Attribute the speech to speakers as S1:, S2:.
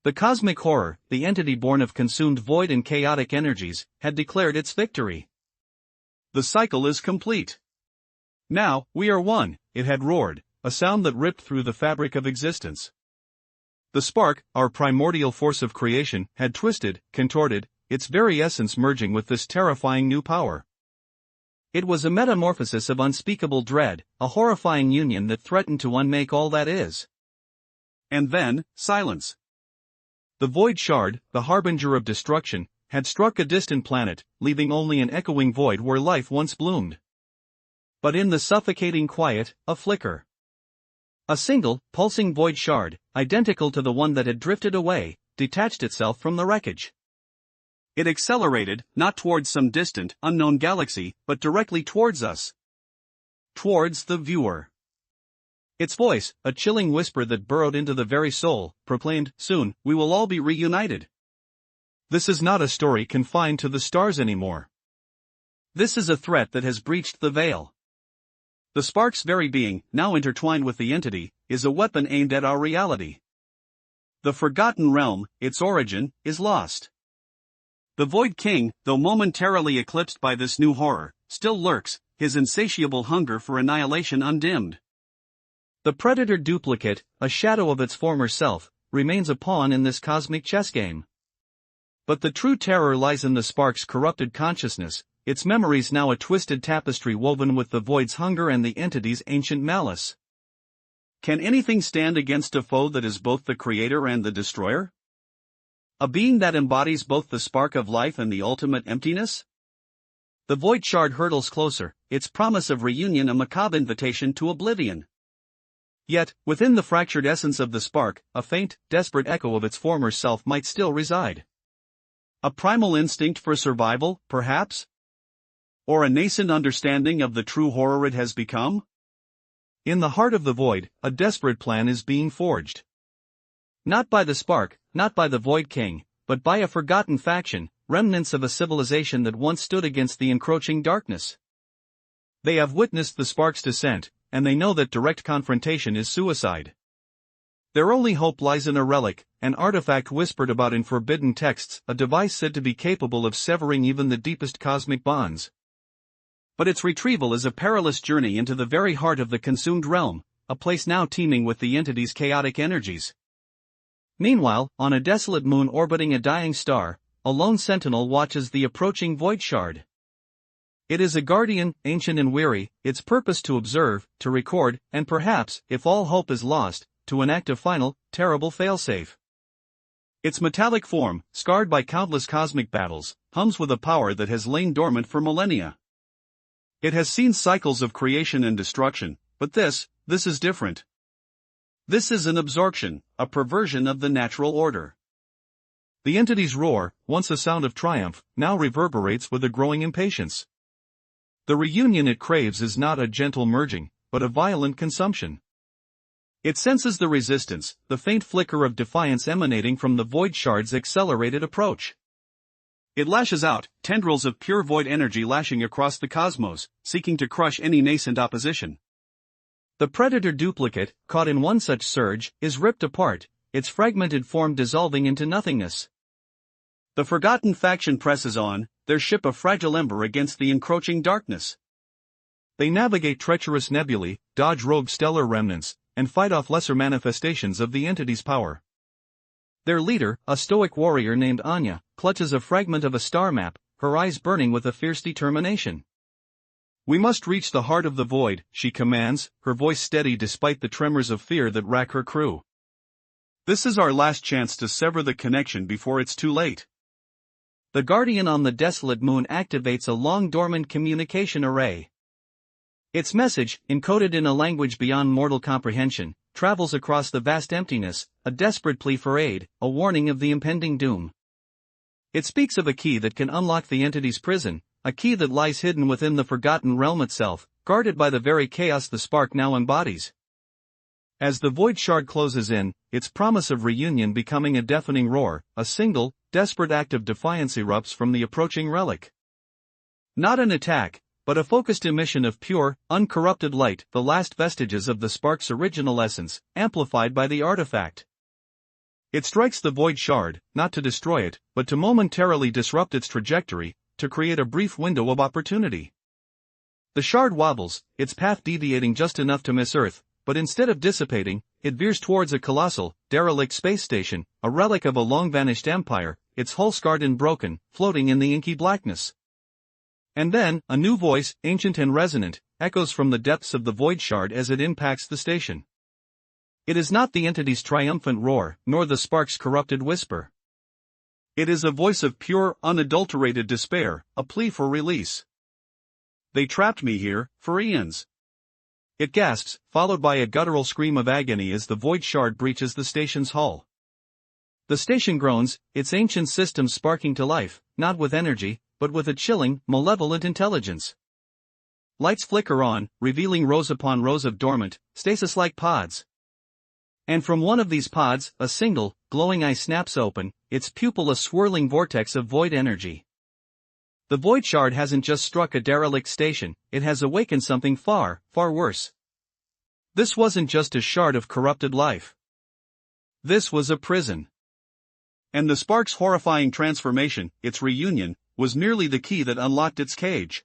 S1: The cosmic horror, the entity born of consumed void and chaotic energies, had declared its victory. The cycle is complete. Now, we are one, it had roared, a sound that ripped through the fabric of existence. The spark, our primordial force of creation, had twisted, contorted, its very essence merging with this terrifying new power. It was a metamorphosis of unspeakable dread, a horrifying union that threatened to unmake all that is. And then, silence. The void shard, the harbinger of destruction, had struck a distant planet, leaving only an echoing void where life once bloomed. But in the suffocating quiet, a flicker. A single, pulsing void shard, identical to the one that had drifted away, detached itself from the wreckage. It accelerated, not towards some distant, unknown galaxy, but directly towards us. Towards the viewer. Its voice, a chilling whisper that burrowed into the very soul, proclaimed, "Soon, we will all be reunited." This is not a story confined to the stars anymore. This is a threat that has breached the veil. The spark's very being, now intertwined with the entity, is a weapon aimed at our reality. The forgotten realm, its origin, is lost. The Void King, though momentarily eclipsed by this new horror, still lurks, his insatiable hunger for annihilation undimmed. The predator duplicate, a shadow of its former self, remains a pawn in this cosmic chess game. But the true terror lies in the spark's corrupted consciousness, its memories now a twisted tapestry woven with the void's hunger and the entity's ancient malice. Can anything stand against a foe that is both the creator and the destroyer? A being that embodies both the spark of life and the ultimate emptiness? The void shard hurtles closer, its promise of reunion a macabre invitation to oblivion. Yet, within the fractured essence of the spark, a faint, desperate echo of its former self might still reside. A primal instinct for survival, perhaps? Or a nascent understanding of the true horror it has become? In the heart of the void, a desperate plan is being forged. Not by the spark, not by the Void King, but by a forgotten faction, remnants of a civilization that once stood against the encroaching darkness. They have witnessed the spark's descent, and they know that direct confrontation is suicide. Their only hope lies in a relic, an artifact whispered about in forbidden texts, a device said to be capable of severing even the deepest cosmic bonds. But its retrieval is a perilous journey into the very heart of the consumed realm, a place now teeming with the entity's chaotic energies. Meanwhile, on a desolate moon orbiting a dying star, a lone sentinel watches the approaching void shard. It is a guardian, ancient and weary, its purpose to observe, to record, and perhaps, if all hope is lost, to enact a final, terrible failsafe. Its metallic form, scarred by countless cosmic battles, hums with a power that has lain dormant for millennia. It has seen cycles of creation and destruction, but this is different. This is an absorption, a perversion of the natural order. The entity's roar, once a sound of triumph, now reverberates with a growing impatience. The reunion it craves is not a gentle merging, but a violent consumption. It senses the resistance, the faint flicker of defiance emanating from the void shard's accelerated approach. It lashes out, tendrils of pure void energy lashing across the cosmos, seeking to crush any nascent opposition. The predator duplicate, caught in one such surge, is ripped apart, its fragmented form dissolving into nothingness. The forgotten faction presses on, their ship a fragile ember against the encroaching darkness. They navigate treacherous nebulae, dodge rogue stellar remnants, and fight off lesser manifestations of the entity's power. Their leader, a stoic warrior named Anya, clutches a fragment of a star map, her eyes burning with a fierce determination. "We must reach the heart of the void," she commands, her voice steady despite the tremors of fear that rack her crew. "This is our last chance to sever the connection before it's too late." The Guardian on the desolate moon activates a long-dormant communication array. Its message, encoded in a language beyond mortal comprehension, travels across the vast emptiness, a desperate plea for aid, a warning of the impending doom. It speaks of a key that can unlock the entity's prison, a key that lies hidden within the forgotten realm itself, guarded by the very chaos the spark now embodies. As the void shard closes in, its promise of reunion becoming a deafening roar, a single, desperate act of defiance erupts from the approaching relic. Not an attack, but a focused emission of pure, uncorrupted light, the last vestiges of the spark's original essence, amplified by the artifact. It strikes the void shard, not to destroy it, but to momentarily disrupt its trajectory, to create a brief window of opportunity. The shard wobbles, its path deviating just enough to miss Earth, but instead of dissipating, it veers towards a colossal, derelict space station, a relic of a long-vanished empire, its hull scarred and broken, floating in the inky blackness. And then, a new voice, ancient and resonant, echoes from the depths of the void shard as it impacts the station. It is not the entity's triumphant roar, nor the spark's corrupted whisper. It is a voice of pure, unadulterated despair, a plea for release. They trapped me here, for eons. It gasps, followed by a guttural scream of agony as the void shard breaches the station's hull. The station groans, its ancient system sparking to life, not with energy, but with a chilling, malevolent intelligence. Lights flicker on, revealing rows upon rows of dormant, stasis-like pods. And from one of these pods, a single, glowing eye snaps open, its pupil a swirling vortex of void energy. The void shard hasn't just struck a derelict station, it has awakened something far, far worse. This wasn't just a shard of corrupted life. This was a prison. And the spark's horrifying transformation, its reunion, was merely the key that unlocked its cage.